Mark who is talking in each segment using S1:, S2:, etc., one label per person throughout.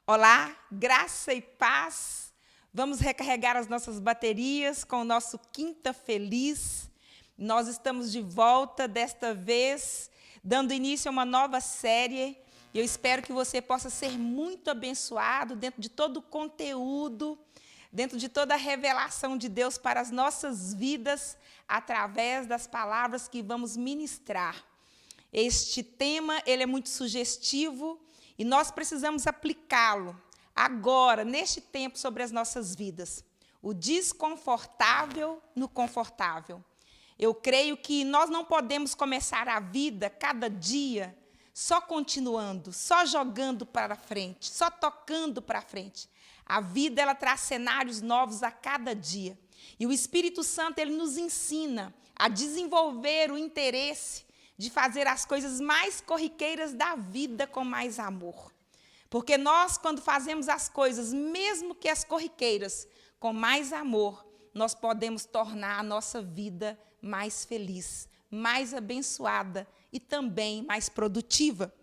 S1: Olá, graça e paz. Vamos recarregar as nossas baterias com o nosso Quinta Feliz. Nós estamos de volta, desta vez, dando início a uma nova série. Eu espero que você possa ser muito abençoado dentro de todo o conteúdo, dentro de toda a revelação de Deus para as nossas vidas, através das palavras que vamos ministrar. Este tema, ele é muito sugestivo, e nós precisamos aplicá-lo agora, neste tempo, sobre as nossas vidas. O desconfortável no confortável. Eu creio que nós não podemos começar a vida, cada dia, só continuando, só jogando para frente, só tocando para frente. A vida, ela traz cenários novos a cada dia. E o Espírito Santo, ele nos ensina a desenvolver o interesse de fazer as coisas mais corriqueiras da vida com mais amor. Porque nós, quando fazemos as coisas, mesmo que as corriqueiras, com mais amor, nós podemos tornar a nossa vida mais feliz, mais abençoada e também mais produtiva.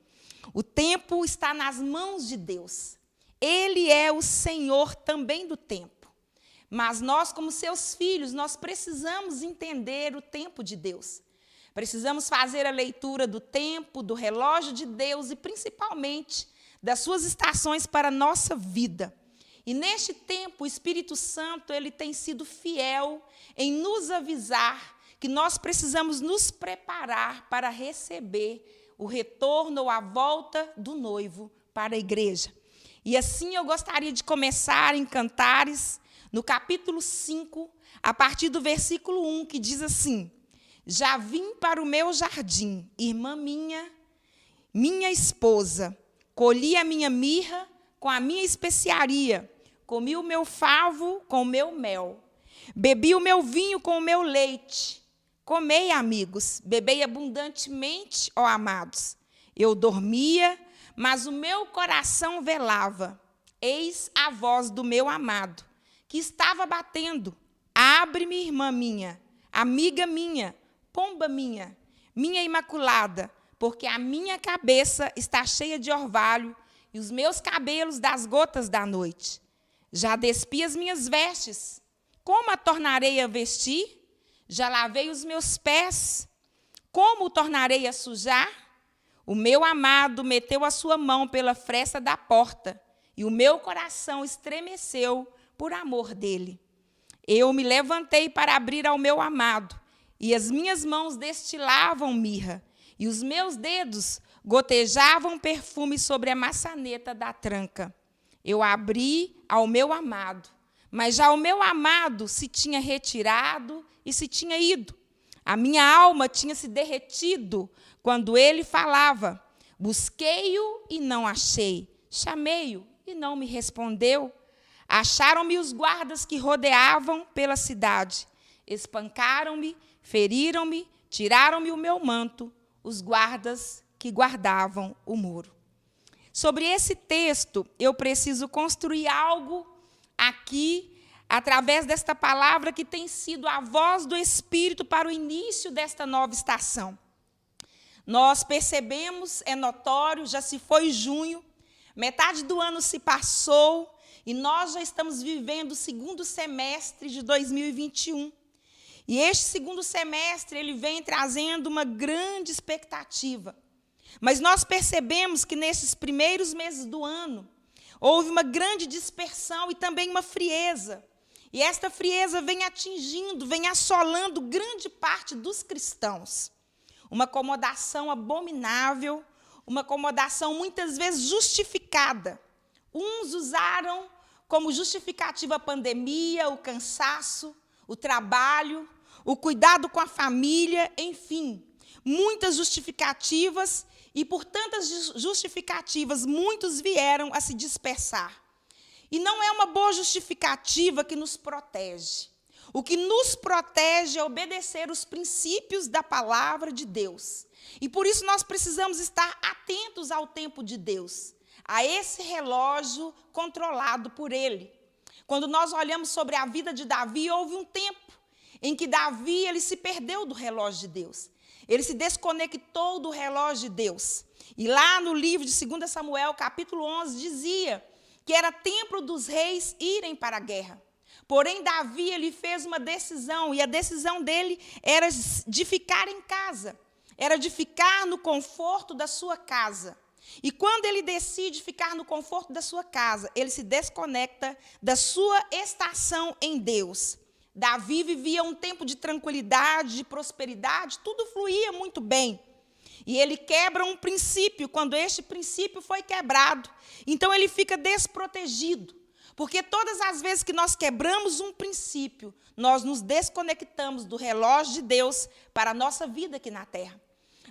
S1: O tempo está nas mãos de Deus. Ele é o Senhor também do tempo. Mas nós, como seus filhos, nós precisamos entender o tempo de Deus. Precisamos fazer a leitura do tempo, do relógio de Deus e, principalmente, das suas estações para a nossa vida. E, neste tempo, o Espírito Santo, ele tem sido fiel em nos avisar que nós precisamos nos preparar para receber o retorno ou a volta do noivo para a igreja. E assim eu gostaria de começar em Cantares, no capítulo 5, a partir do versículo 1, que diz assim: já vim para o meu jardim, irmã minha esposa, colhi a minha mirra com a minha especiaria, comi o meu favo com o meu mel, bebi o meu vinho com o meu leite. Comei, amigos, bebei abundantemente, ó amados. Eu dormia, mas o meu coração velava. Eis a voz do meu amado, que estava batendo. Abre-me, irmã minha, amiga minha, pomba minha imaculada, porque a minha cabeça está cheia de orvalho e os meus cabelos das gotas da noite. Já despi as minhas vestes, como a tornarei a vestir? Já lavei os meus pés, como o tornarei a sujar? O meu amado meteu a sua mão pela fresta da porta, e o meu coração estremeceu por amor dele. Eu me levantei para abrir ao meu amado, e as minhas mãos destilavam mirra, e os meus dedos gotejavam perfume sobre a maçaneta da tranca. Eu abri ao meu amado, mas já o meu amado se tinha retirado e se tinha ido. A minha alma tinha se derretido quando ele falava. Busquei-o e não achei. Chamei-o e não me respondeu. Acharam-me os guardas que rodeavam pela cidade. Espancaram-me, feriram-me, tiraram-me o meu manto, os guardas que guardavam o muro. Sobre esse texto, eu preciso construir algo aqui, através desta palavra que tem sido a voz do Espírito para o início desta nova estação. Nós percebemos, é notório, já se foi junho, metade do ano se passou e nós já estamos vivendo o segundo semestre de 2021. E este segundo semestre, ele vem trazendo uma grande expectativa. Mas nós percebemos que nesses primeiros meses do ano, houve uma grande dispersão e também uma frieza. E esta frieza vem atingindo, vem assolando grande parte dos cristãos. Uma acomodação abominável, uma acomodação muitas vezes justificada. Uns usaram como justificativa a pandemia, o cansaço, o trabalho, o cuidado com a família, enfim, muitas justificativas, e por tantas justificativas, muitos vieram a se dispersar. E não é uma boa justificativa que nos protege. O que nos protege é obedecer os princípios da palavra de Deus. E por isso nós precisamos estar atentos ao tempo de Deus, a esse relógio controlado por ele. Quando nós olhamos sobre a vida de Davi, houve um tempo em que Davi ele se perdeu do relógio de Deus. Ele se desconectou do relógio de Deus. E lá no livro de 2 Samuel, capítulo 11, dizia que era tempo dos reis irem para a guerra. Porém, Davi ele fez uma decisão, e a decisão dele era de ficar em casa, era de ficar no conforto da sua casa. E quando ele decide ficar no conforto da sua casa, ele se desconecta da sua estação em Deus. Davi vivia um tempo de tranquilidade, de prosperidade, tudo fluía muito bem. E ele quebra um princípio, quando este princípio foi quebrado, então ele fica desprotegido. Porque todas as vezes que nós quebramos um princípio, nós nos desconectamos do relógio de Deus para a nossa vida aqui na terra.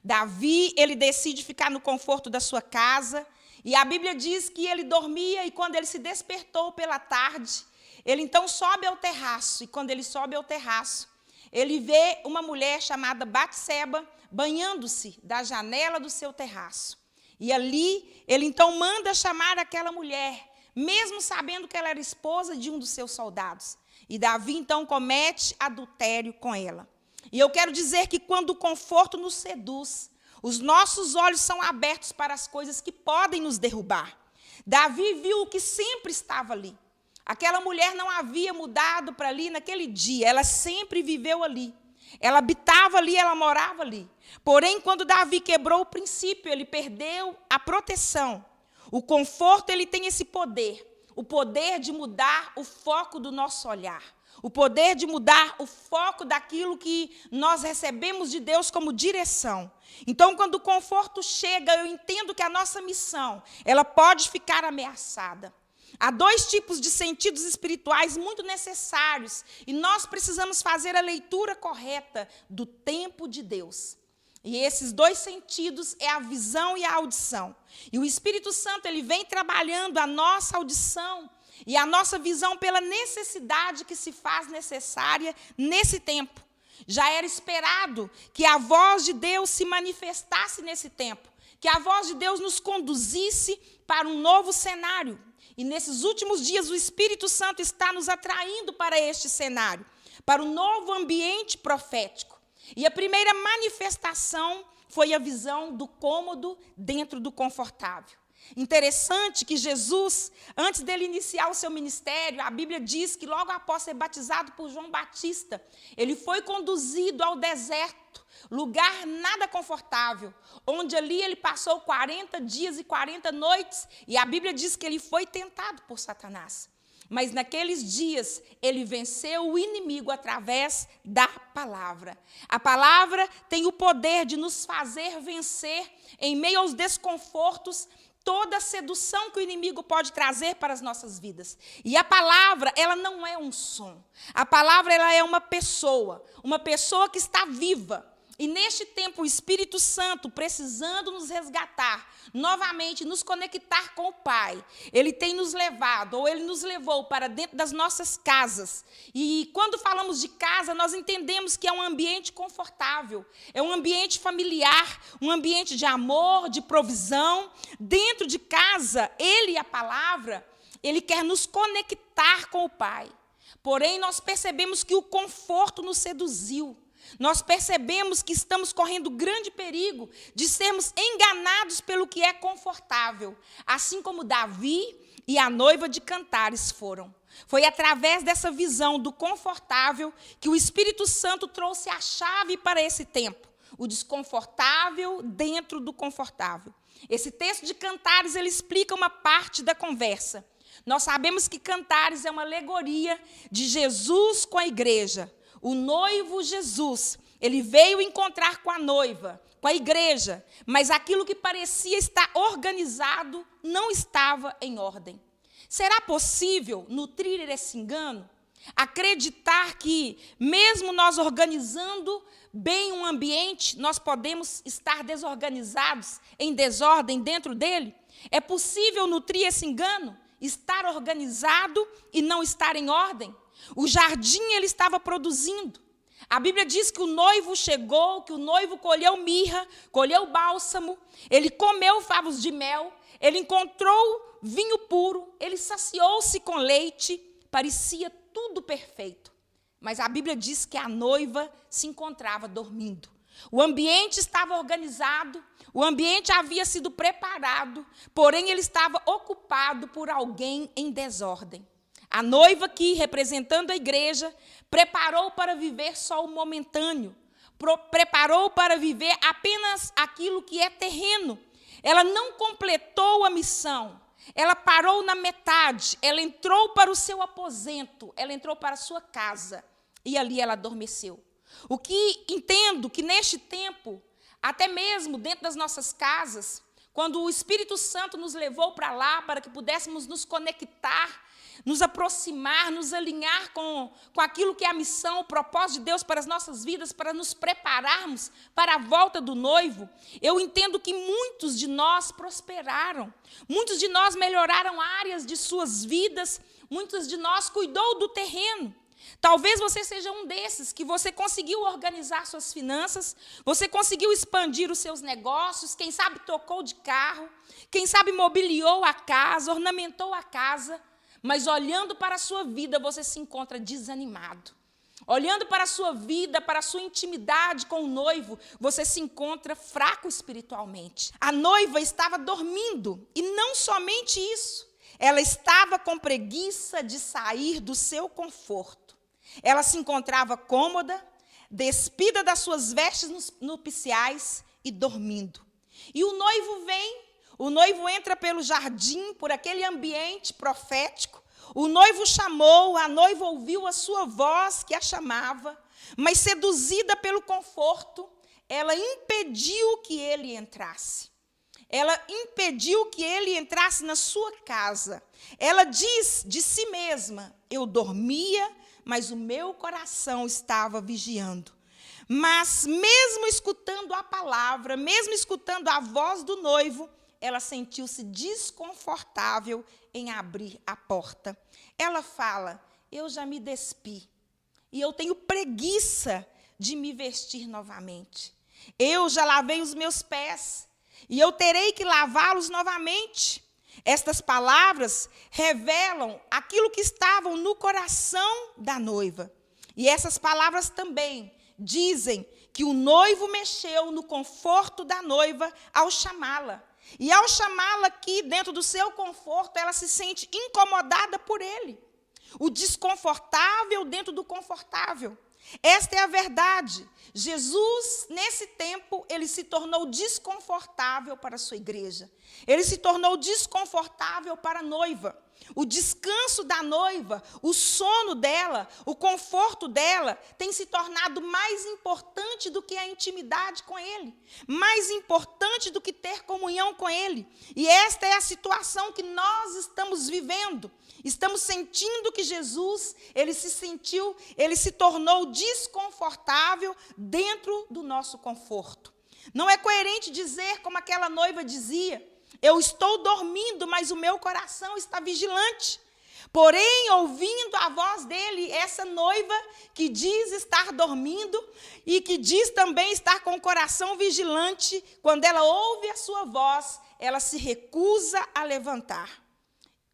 S1: Davi, ele decide ficar no conforto da sua casa, e a Bíblia diz que ele dormia, e quando ele se despertou pela tarde, ele então sobe ao terraço, e quando ele sobe ao terraço, ele vê uma mulher chamada Batseba banhando-se da janela do seu terraço. E ali, ele então manda chamar aquela mulher, mesmo sabendo que ela era esposa de um dos seus soldados. E Davi, então, comete adultério com ela. E eu quero dizer que quando o conforto nos seduz, os nossos olhos são abertos para as coisas que podem nos derrubar. Davi viu o que sempre estava ali. Aquela mulher não havia mudado para ali naquele dia, ela sempre viveu ali. Ela habitava ali, ela morava ali. Porém, quando Davi quebrou o princípio, ele perdeu a proteção. O conforto, ele tem esse poder, o poder de mudar o foco do nosso olhar, o poder de mudar o foco daquilo que nós recebemos de Deus como direção. Então, quando o conforto chega, eu entendo que a nossa missão, ela pode ficar ameaçada. Há dois tipos de sentidos espirituais muito necessários, e nós precisamos fazer a leitura correta do tempo de Deus. E esses dois sentidos é a visão e a audição. E o Espírito Santo ele vem trabalhando a nossa audição e a nossa visão pela necessidade que se faz necessária nesse tempo. Já era esperado que a voz de Deus se manifestasse nesse tempo, que a voz de Deus nos conduzisse para um novo cenário. E nesses últimos dias o Espírito Santo está nos atraindo para este cenário, para um novo ambiente profético. E a primeira manifestação foi a visão do cômodo dentro do confortável. Interessante que Jesus, antes dele iniciar o seu ministério, a Bíblia diz que logo após ser batizado por João Batista, ele foi conduzido ao deserto, lugar nada confortável, onde ali ele passou 40 dias e 40 noites, e a Bíblia diz que ele foi tentado por Satanás. Mas naqueles dias, ele venceu o inimigo através da palavra. A palavra tem o poder de nos fazer vencer, em meio aos desconfortos, toda a sedução que o inimigo pode trazer para as nossas vidas. E a palavra, ela não é um som. A palavra, ela é uma pessoa que está viva. E neste tempo, o Espírito Santo, precisando nos resgatar, novamente nos conectar com o Pai, ele tem nos levado, ou ele nos levou para dentro das nossas casas. E quando falamos de casa, nós entendemos que é um ambiente confortável, é um ambiente familiar, um ambiente de amor, de provisão. Dentro de casa, ele e a palavra, ele quer nos conectar com o Pai. Porém, nós percebemos que o conforto nos seduziu. Nós percebemos que estamos correndo grande perigo de sermos enganados pelo que é confortável, assim como Davi e a noiva de Cantares foram. Foi através dessa visão do confortável que o Espírito Santo trouxe a chave para esse tempo, o desconfortável dentro do confortável. Esse texto de Cantares, ele explica uma parte da conversa. Nós sabemos que Cantares é uma alegoria de Jesus com a igreja. O noivo Jesus, ele veio encontrar com a noiva, com a igreja, mas aquilo que parecia estar organizado não estava em ordem. Será possível nutrir esse engano? Acreditar que, mesmo nós organizando bem um ambiente, nós podemos estar desorganizados, em desordem dentro dele? É possível nutrir esse engano? Estar organizado e não estar em ordem? O jardim ele estava produzindo. A Bíblia diz que o noivo chegou, que o noivo colheu mirra, colheu bálsamo, ele comeu favos de mel, ele encontrou vinho puro, ele saciou-se com leite, parecia tudo perfeito. Mas a Bíblia diz que a noiva se encontrava dormindo. O ambiente estava organizado, o ambiente havia sido preparado, porém ele estava ocupado por alguém em desordem. A noiva que, representando a igreja, preparou para viver só o momentâneo, preparou para viver apenas aquilo que é terreno. Ela não completou a missão, ela parou na metade, ela entrou para o seu aposento, ela entrou para a sua casa e ali ela adormeceu. O que entendo que neste tempo, até mesmo dentro das nossas casas, quando o Espírito Santo nos levou para lá para que pudéssemos nos conectar, nos aproximar, nos alinhar com aquilo que é a missão, o propósito de Deus para as nossas vidas, para nos prepararmos para a volta do noivo, eu entendo que muitos de nós prosperaram, muitos de nós melhoraram áreas de suas vidas, muitos de nós cuidou do terreno. Talvez você seja um desses, que você conseguiu organizar suas finanças, você conseguiu expandir os seus negócios, quem sabe trocou de carro, quem sabe mobiliou a casa, ornamentou a casa, mas olhando para a sua vida, você se encontra desanimado. Olhando para a sua vida, para a sua intimidade com o noivo, você se encontra fraco espiritualmente. A noiva estava dormindo, e não somente isso, ela estava com preguiça de sair do seu conforto. Ela se encontrava cômoda, despida das suas vestes nupciais e dormindo. E o noivo vem, o noivo entra pelo jardim, por aquele ambiente profético. O noivo chamou, a noiva ouviu a sua voz que a chamava, mas seduzida pelo conforto, ela impediu que ele entrasse. Ela impediu que ele entrasse na sua casa. Ela diz de si mesma: eu dormia, mas o meu coração estava vigiando. Mas mesmo escutando a palavra, mesmo escutando a voz do noivo, ela sentiu-se desconfortável em abrir a porta. Ela fala: eu já me despi, e eu tenho preguiça de me vestir novamente. Eu já lavei os meus pés, e eu terei que lavá-los novamente. Estas palavras revelam aquilo que estava no coração da noiva. E essas palavras também dizem que o noivo mexeu no conforto da noiva ao chamá-la. E ao chamá-la aqui, dentro do seu conforto, ela se sente incomodada por ele. O desconfortável dentro do confortável. Esta é a verdade. Jesus, nesse tempo, ele se tornou desconfortável para a sua igreja. Ele se tornou desconfortável para a noiva. O descanso da noiva, o sono dela, o conforto dela tem se tornado mais importante do que a intimidade com ele, mais importante do que ter comunhão com ele. E esta é a situação que nós estamos vivendo. Estamos sentindo que Jesus, ele se tornou desconfortável dentro do nosso conforto. Não é coerente dizer como aquela noiva dizia: eu estou dormindo, mas o meu coração está vigilante. Porém, ouvindo a voz dele, essa noiva que diz estar dormindo e que diz também estar com o coração vigilante, quando ela ouve a sua voz, ela se recusa a levantar.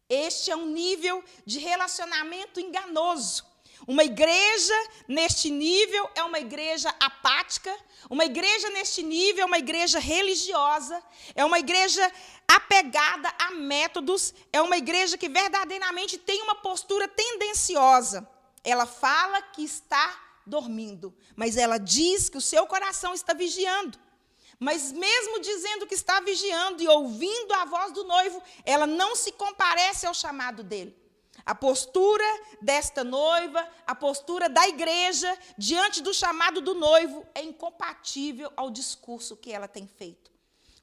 S1: Este é um nível de relacionamento enganoso. Uma igreja neste nível é uma igreja apática, uma igreja neste nível é uma igreja religiosa, é uma igreja apegada a métodos, é uma igreja que verdadeiramente tem uma postura tendenciosa. Ela fala que está dormindo, mas ela diz que o seu coração está vigiando. Mas mesmo dizendo que está vigiando e ouvindo a voz do noivo, ela não se comparece ao chamado dele. A postura desta noiva, a postura da igreja diante do chamado do noivo é incompatível ao discurso que ela tem feito.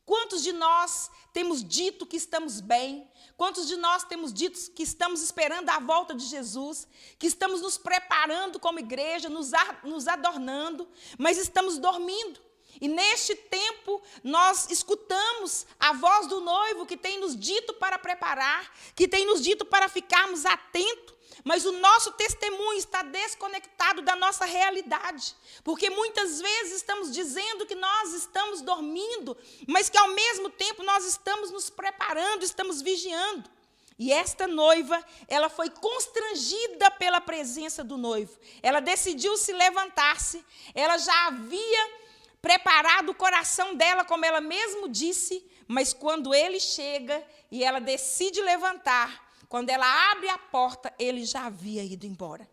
S1: Quantos de nós temos dito que estamos bem? Quantos de nós temos dito que estamos esperando a volta de Jesus? Que estamos nos preparando como igreja, nos adornando, mas estamos dormindo. E neste tempo, nós escutamos a voz do noivo que tem nos dito para preparar, que tem nos dito para ficarmos atentos, mas o nosso testemunho está desconectado da nossa realidade, porque muitas vezes estamos dizendo que nós estamos dormindo, mas que ao mesmo tempo nós estamos nos preparando, estamos vigiando. E esta noiva, ela foi constrangida pela presença do noivo. Ela decidiu se levantar-se, ela já havia preparado o coração dela, como ela mesmo disse, mas quando ele chega e ela decide levantar, quando ela abre a porta, ele já havia ido embora.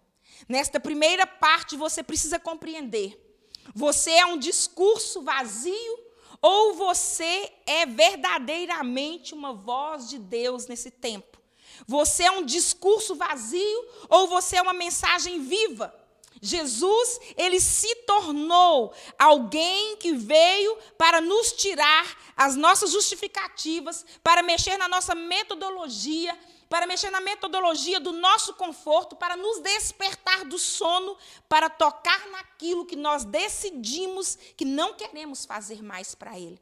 S1: Nesta primeira parte, você precisa compreender: você é um discurso vazio ou você é verdadeiramente uma voz de Deus nesse tempo? Você é um discurso vazio ou você é uma mensagem viva? Jesus, ele se tornou alguém que veio para nos tirar as nossas justificativas, para mexer na nossa metodologia, para mexer na metodologia do nosso conforto, para nos despertar do sono, para tocar naquilo que nós decidimos que não queremos fazer mais para Ele.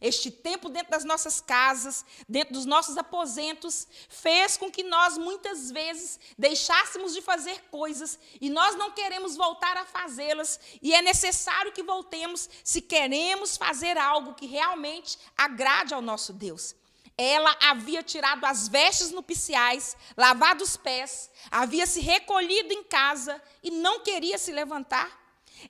S1: Este tempo dentro das nossas casas, dentro dos nossos aposentos, fez com que nós, muitas vezes, deixássemos de fazer coisas e nós não queremos voltar a fazê-las. E é necessário que voltemos se queremos fazer algo que realmente agrade ao nosso Deus. Ela havia tirado as vestes nupciais, lavado os pés, havia se recolhido em casa e não queria se levantar.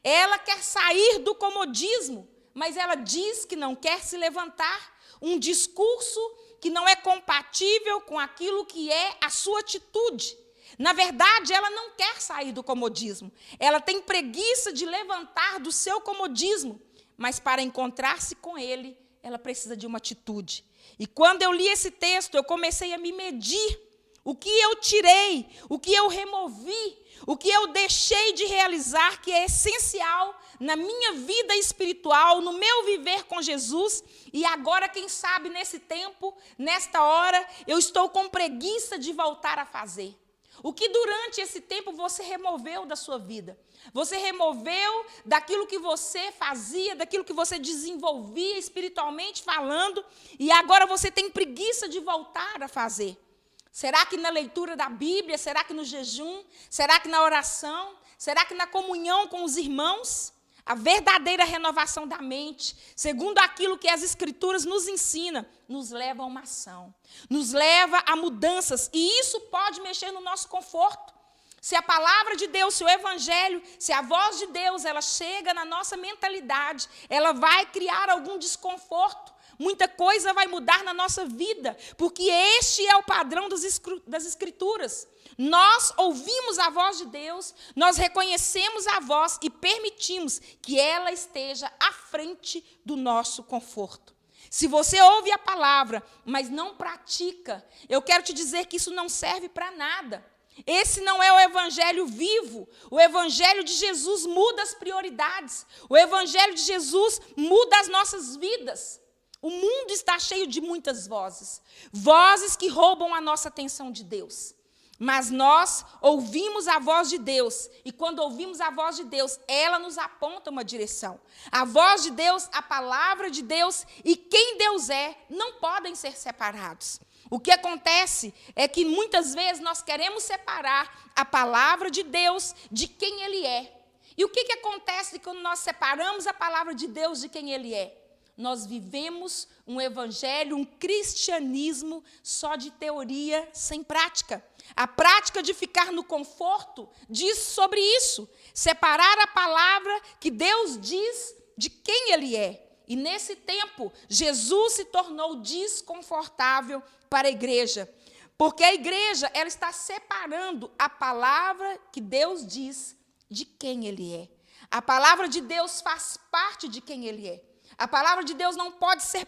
S1: Ela quer sair do comodismo, mas ela diz que não quer se levantar, um discurso que não é compatível com aquilo que é a sua atitude. Na verdade, ela não quer sair do comodismo, ela tem preguiça de levantar do seu comodismo, mas para encontrar-se com ele, ela precisa de uma atitude. E quando eu li esse texto, eu comecei a me medir. O que eu tirei, o que eu removi, o que eu deixei de realizar, que é essencial na minha vida espiritual, no meu viver com Jesus. E agora, quem sabe, nesse tempo, nesta hora, eu estou com preguiça de voltar a fazer. O que durante esse tempo você removeu da sua vida? Você removeu daquilo que você fazia, daquilo que você desenvolvia espiritualmente falando, e agora você tem preguiça de voltar a fazer. Será que na leitura da Bíblia? Será que no jejum? Será que na oração? Será que na comunhão com os irmãos? A verdadeira renovação da mente, segundo aquilo que as Escrituras nos ensinam, nos leva a uma ação, nos leva a mudanças, e isso pode mexer no nosso conforto. Se a palavra de Deus, se o Evangelho, se a voz de Deus, ela chega na nossa mentalidade, ela vai criar algum desconforto. Muita coisa vai mudar na nossa vida, porque este é o padrão das Escrituras. Nós ouvimos a voz de Deus, nós reconhecemos a voz e permitimos que ela esteja à frente do nosso conforto. Se você ouve a palavra, mas não pratica, eu quero te dizer que isso não serve para nada. Esse não é o evangelho vivo. O evangelho de Jesus muda as prioridades. O evangelho de Jesus muda as nossas vidas. O mundo está cheio de muitas vozes, vozes que roubam a nossa atenção de Deus. Mas nós ouvimos a voz de Deus, e quando ouvimos a voz de Deus, ela nos aponta uma direção. A voz de Deus, a palavra de Deus e quem Deus é, não podem ser separados. O que acontece é que muitas vezes nós queremos separar a palavra de Deus de quem Ele é. E o que acontece quando nós separamos a palavra de Deus de quem Ele é? Nós vivemos um evangelho, um cristianismo só de teoria, sem prática. A prática de ficar no conforto diz sobre isso. Separar a palavra que Deus diz de quem Ele é. E nesse tempo, Jesus se tornou desconfortável para a igreja. Porque a igreja, ela está separando a palavra que Deus diz de quem Ele é. A palavra de Deus faz parte de quem Ele é. A palavra de Deus não pode ser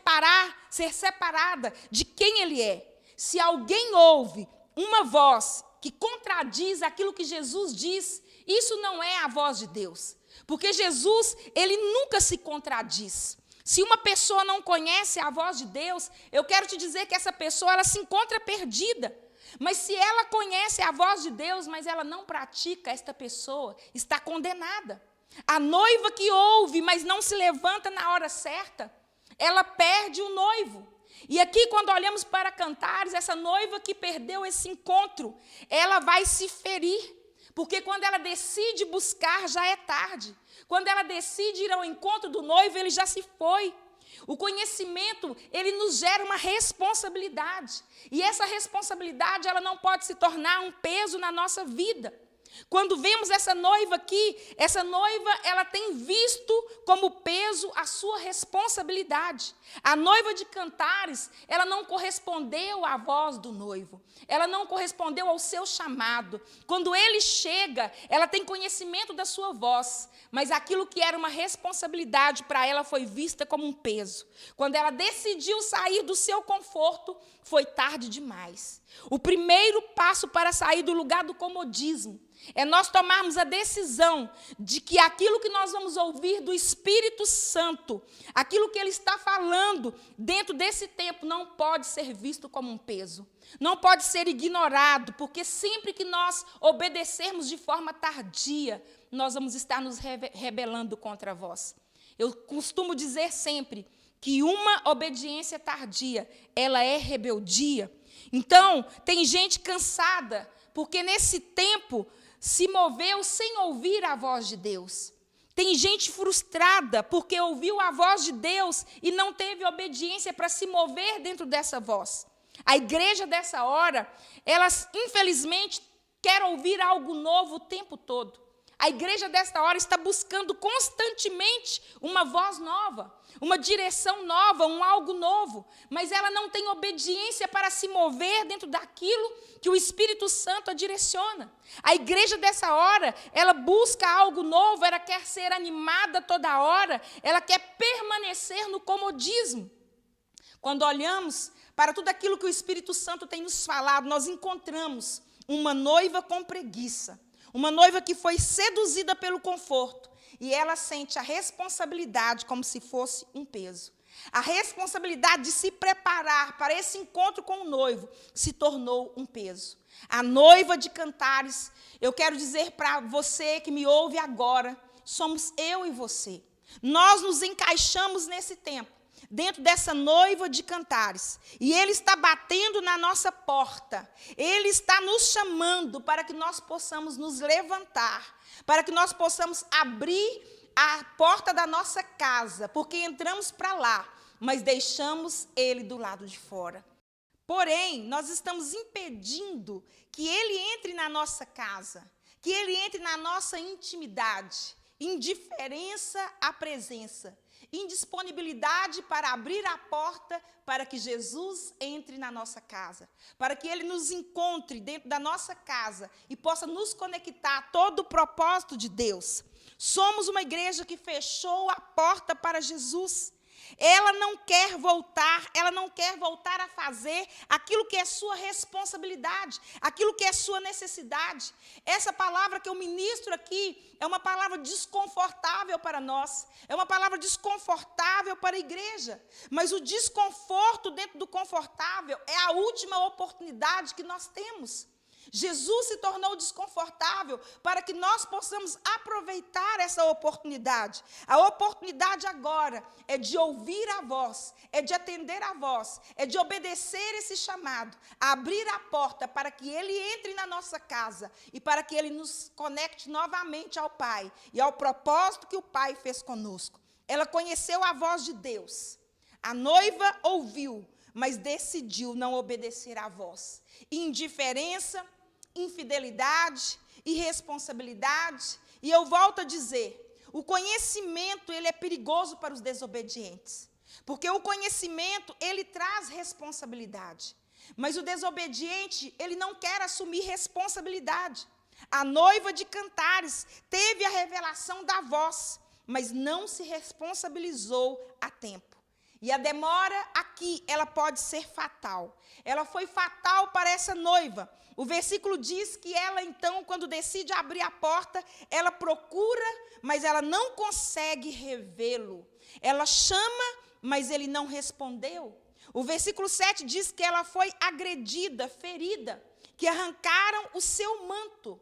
S1: separada de quem Ele é. Se alguém ouve uma voz que contradiz aquilo que Jesus diz, isso não é a voz de Deus. Porque Jesus, Ele nunca se contradiz. Se uma pessoa não conhece a voz de Deus, eu quero te dizer que essa pessoa ela se encontra perdida. Mas se ela conhece a voz de Deus, mas ela não pratica, esta pessoa está condenada. A noiva que ouve, mas não se levanta na hora certa, ela perde o noivo. E aqui, quando olhamos para Cantares, essa noiva que perdeu esse encontro, ela vai se ferir, porque quando ela decide buscar, já é tarde. Quando ela decide ir ao encontro do noivo, ele já se foi. O conhecimento, ele nos gera uma responsabilidade. E essa responsabilidade, ela não pode se tornar um peso na nossa vida. Quando vemos essa noiva aqui, essa noiva, ela tem visto como peso a sua responsabilidade. A noiva de Cantares, ela não correspondeu à voz do noivo. Ela não correspondeu ao seu chamado. Quando ele chega, ela tem conhecimento da sua voz, mas aquilo que era uma responsabilidade para ela foi vista como um peso. Quando ela decidiu sair do seu conforto, foi tarde demais. O primeiro passo para sair do lugar do comodismo é nós tomarmos a decisão de que aquilo que nós vamos ouvir do Espírito Santo, aquilo que Ele está falando dentro desse tempo, não pode ser visto como um peso. Não pode ser ignorado, porque sempre que nós obedecermos de forma tardia, nós vamos estar nos rebelando contra vós. Eu costumo dizer sempre que uma obediência tardia, ela é rebeldia. Então, tem gente cansada, porque nesse tempo se moveu sem ouvir a voz de Deus. Tem gente frustrada porque ouviu a voz de Deus e não teve obediência para se mover dentro dessa voz. A igreja dessa hora, ela infelizmente quer ouvir algo novo o tempo todo. A igreja desta hora está buscando constantemente uma voz nova, uma direção nova, um algo novo, mas ela não tem obediência para se mover dentro daquilo que o Espírito Santo a direciona. A igreja dessa hora, ela busca algo novo, ela quer ser animada toda hora, ela quer permanecer no comodismo. Quando olhamos para tudo aquilo que o Espírito Santo tem nos falado, nós encontramos uma noiva com preguiça. Uma noiva que foi seduzida pelo conforto e ela sente a responsabilidade como se fosse um peso. A responsabilidade de se preparar para esse encontro com o noivo se tornou um peso. A noiva de Cantares, eu quero dizer para você que me ouve agora, somos eu e você. Nós nos encaixamos nesse tempo, dentro dessa noiva de Cantares, e Ele está batendo na nossa porta, Ele está nos chamando para que nós possamos nos levantar, para que nós possamos abrir a porta da nossa casa, porque entramos para lá, mas deixamos Ele do lado de fora. Porém, nós estamos impedindo que Ele entre na nossa casa, que Ele entre na nossa intimidade, indiferença à presença, indisponibilidade para abrir a porta para que Jesus entre na nossa casa, para que Ele nos encontre dentro da nossa casa e possa nos conectar a todo o propósito de Deus. Somos uma igreja que fechou a porta para Jesus. Ela não quer voltar a fazer aquilo que é sua responsabilidade, aquilo que é sua necessidade. Essa palavra que eu ministro aqui é uma palavra desconfortável para nós, é uma palavra desconfortável para a igreja, mas o desconforto dentro do confortável é a última oportunidade que nós temos. Jesus se tornou desconfortável para que nós possamos aproveitar essa oportunidade. A oportunidade agora é de ouvir a voz, é de atender a voz, é de obedecer esse chamado, abrir a porta para que Ele entre na nossa casa e para que Ele nos conecte novamente ao Pai e ao propósito que o Pai fez conosco. Ela conheceu a voz de Deus. A noiva ouviu, mas decidiu não obedecer à voz. Indiferença, infidelidade, irresponsabilidade. E eu volto a dizer, o conhecimento ele é perigoso para os desobedientes. Porque o conhecimento, ele traz responsabilidade. Mas o desobediente, ele não quer assumir responsabilidade. A noiva de Cantares teve a revelação da voz, mas não se responsabilizou a tempo. E a demora aqui, ela pode ser fatal. Ela foi fatal para essa noiva. O versículo diz que ela, então, quando decide abrir a porta, ela procura, mas ela não consegue revê-lo. Ela chama, mas ele não respondeu. O versículo 7 diz que ela foi agredida, ferida, que arrancaram o seu manto.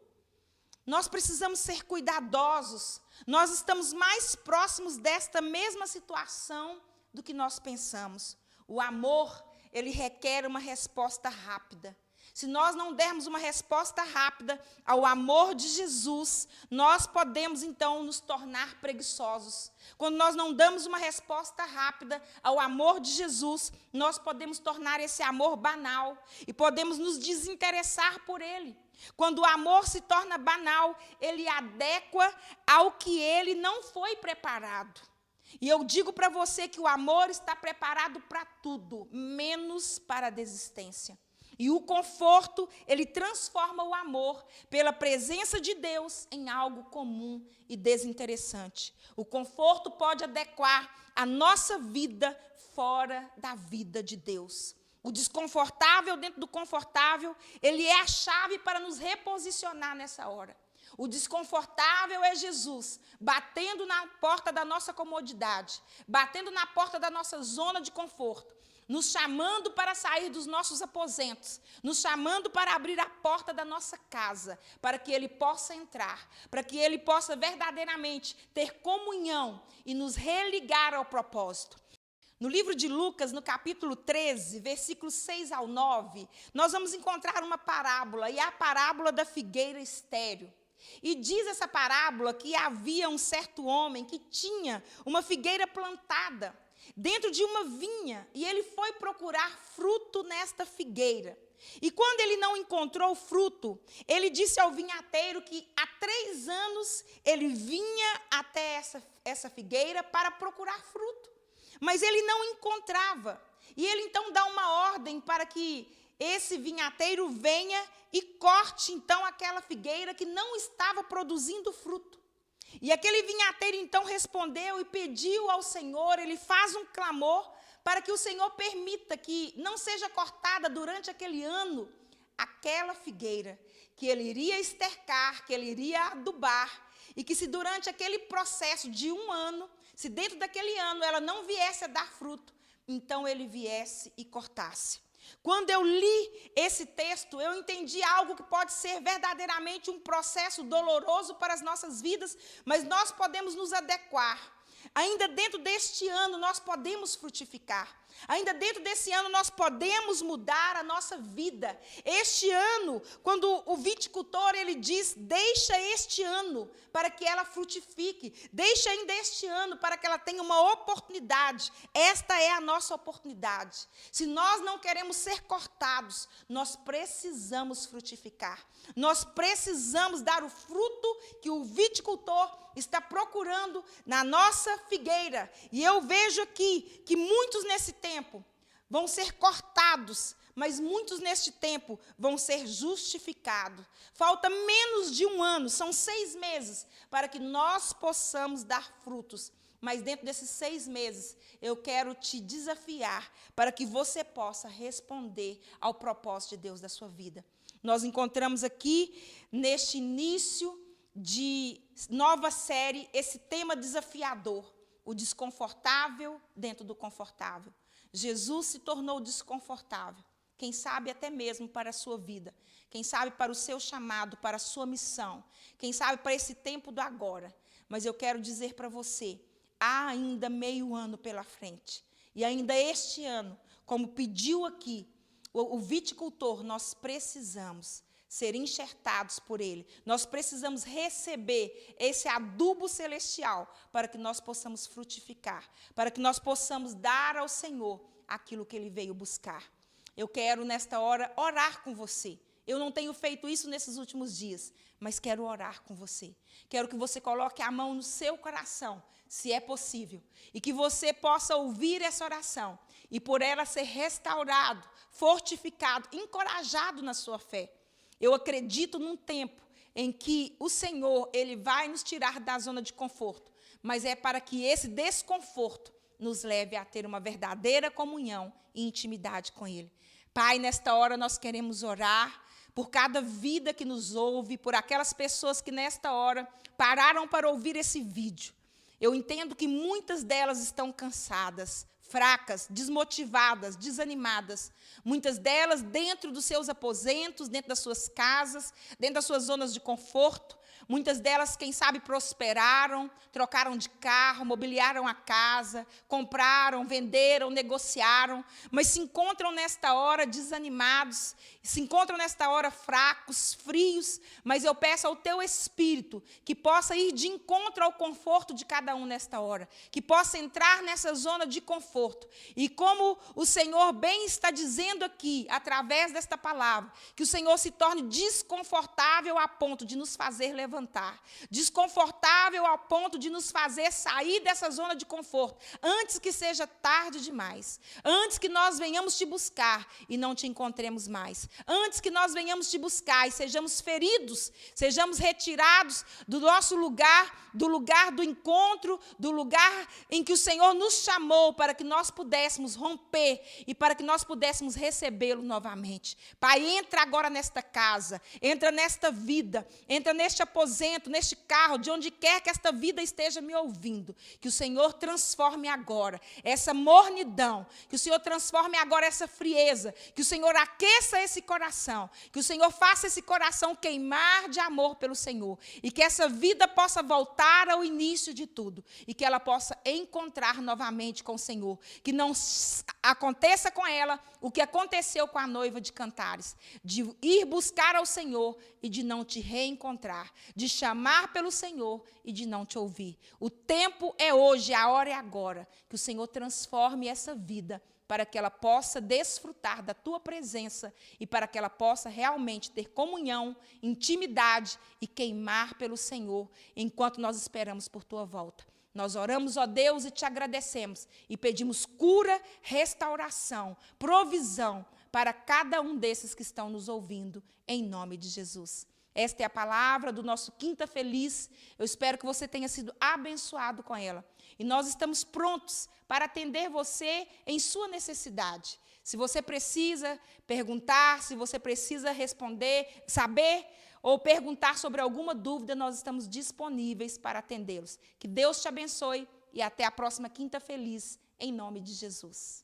S1: Nós precisamos ser cuidadosos. Nós estamos mais próximos desta mesma situação do que nós pensamos. O amor, ele requer uma resposta rápida. Se nós não dermos uma resposta rápida ao amor de Jesus, nós podemos, então, nos tornar preguiçosos. Quando nós não damos uma resposta rápida ao amor de Jesus, nós podemos tornar esse amor banal e podemos nos desinteressar por ele. Quando o amor se torna banal, ele adequa ao que ele não foi preparado. E eu digo para você que o amor está preparado para tudo, menos para a desistência. E o conforto, ele transforma o amor pela presença de Deus em algo comum e desinteressante. O conforto pode adequar a nossa vida fora da vida de Deus. O desconfortável dentro do confortável, ele é a chave para nos reposicionar nessa hora. O desconfortável é Jesus, batendo na porta da nossa comodidade, batendo na porta da nossa zona de conforto, nos chamando para sair dos nossos aposentos, nos chamando para abrir a porta da nossa casa, para que Ele possa entrar, para que Ele possa verdadeiramente ter comunhão e nos religar ao propósito. No livro de Lucas, no capítulo 13, versículos 6 ao 9, nós vamos encontrar uma parábola, e é a parábola da figueira estéril. E diz essa parábola que havia um certo homem que tinha uma figueira plantada dentro de uma vinha, e ele foi procurar fruto nesta figueira. E quando ele não encontrou fruto, ele disse ao vinhateiro que há 3 anos ele vinha até essa figueira para procurar fruto. Mas ele não encontrava. E ele então dá uma ordem para que esse vinhateiro venha e corte então aquela figueira que não estava produzindo fruto. E aquele vinhateiro então respondeu e pediu ao Senhor, ele faz um clamor para que o Senhor permita que não seja cortada durante aquele ano aquela figueira, que ele iria estercar, que ele iria adubar, e que se durante aquele processo de 1 ano, se dentro daquele ano ela não viesse a dar fruto, então ele viesse e cortasse. Quando eu li esse texto, eu entendi algo que pode ser verdadeiramente um processo doloroso para as nossas vidas, mas nós podemos nos adequar. Ainda dentro deste ano, nós podemos frutificar. Ainda dentro desse ano, nós podemos mudar a nossa vida. Este ano, quando o viticultor, ele diz, deixa este ano para que ela frutifique. Deixa ainda este ano para que ela tenha uma oportunidade. Esta é a nossa oportunidade. Se nós não queremos ser cortados, nós precisamos frutificar. Nós precisamos dar o fruto que o viticultor está procurando na nossa figueira. E eu vejo aqui que muitos nesse tempo vão ser cortados, mas muitos neste tempo vão ser justificados. Falta menos de 1 ano, são 6 meses, para que nós possamos dar frutos. Mas dentro desses 6 meses, eu quero te desafiar para que você possa responder ao propósito de Deus da sua vida. Nós encontramos aqui, neste início de nova série, esse tema desafiador, o desconfortável dentro do confortável. Jesus se tornou desconfortável, quem sabe até mesmo para a sua vida, quem sabe para o seu chamado, para a sua missão, quem sabe para esse tempo do agora. Mas eu quero dizer para você, há ainda meio ano pela frente, e ainda este ano, como pediu aqui o viticultor, nós precisamos ser enxertados por Ele. Nós precisamos receber esse adubo celestial para que nós possamos frutificar, para que nós possamos dar ao Senhor aquilo que Ele veio buscar. Eu quero, nesta hora, orar com você. Eu não tenho feito isso nesses últimos dias, mas quero orar com você. Quero que você coloque a mão no seu coração, se é possível, e que você possa ouvir essa oração e por ela ser restaurado, fortificado, encorajado na sua fé. Eu acredito num tempo em que o Senhor, Ele vai nos tirar da zona de conforto, mas é para que esse desconforto nos leve a ter uma verdadeira comunhão e intimidade com Ele. Pai, nesta hora nós queremos orar por cada vida que nos ouve, por aquelas pessoas que nesta hora pararam para ouvir esse vídeo. Eu entendo que muitas delas estão cansadas, fracas, desmotivadas, desanimadas. Muitas delas dentro dos seus aposentos, dentro das suas casas, dentro das suas zonas de conforto. Muitas delas, quem sabe, prosperaram, trocaram de carro, mobiliaram a casa, compraram, venderam, negociaram, mas se encontram nesta hora desanimados, se encontram nesta hora fracos, frios, mas eu peço ao teu Espírito que possa ir de encontro ao conforto de cada um nesta hora, que possa entrar nessa zona de conforto. E como o Senhor bem está dizendo aqui, através desta palavra, que o Senhor se torne desconfortável a ponto de nos fazer levantar, desconfortável ao ponto de nos fazer sair dessa zona de conforto, antes que seja tarde demais, antes que nós venhamos te buscar e não te encontremos mais, antes que nós venhamos te buscar e sejamos feridos, sejamos retirados do nosso lugar, do lugar do encontro, do lugar em que o Senhor nos chamou para que nós pudéssemos romper e para que nós pudéssemos recebê-lo novamente. Pai, entra agora nesta casa, entra nesta vida, entra neste aposento, neste carro, de onde quer que esta vida esteja me ouvindo. Que o Senhor transforme agora essa mornidão, que o Senhor transforme agora essa frieza, que o Senhor aqueça esse coração, que o Senhor faça esse coração queimar de amor pelo Senhor e que essa vida possa voltar ao início de tudo e que ela possa encontrar novamente com o Senhor, que não aconteça com ela o que aconteceu com a noiva de Cantares, de ir buscar ao Senhor e de não te reencontrar, de chamar pelo Senhor e de não te ouvir. O tempo é hoje, a hora é agora, que o Senhor transforme essa vida para que ela possa desfrutar da tua presença e para que ela possa realmente ter comunhão, intimidade e queimar pelo Senhor enquanto nós esperamos por tua volta. Nós oramos, ó Deus, e te agradecemos e pedimos cura, restauração, provisão para cada um desses que estão nos ouvindo, em nome de Jesus. Esta é a palavra do nosso Quinta Feliz. Eu espero que você tenha sido abençoado com ela. E nós estamos prontos para atender você em sua necessidade. Se você precisa perguntar, se você precisa responder, saber ou perguntar sobre alguma dúvida, nós estamos disponíveis para atendê-los. Que Deus te abençoe e até a próxima Quinta Feliz, em nome de Jesus.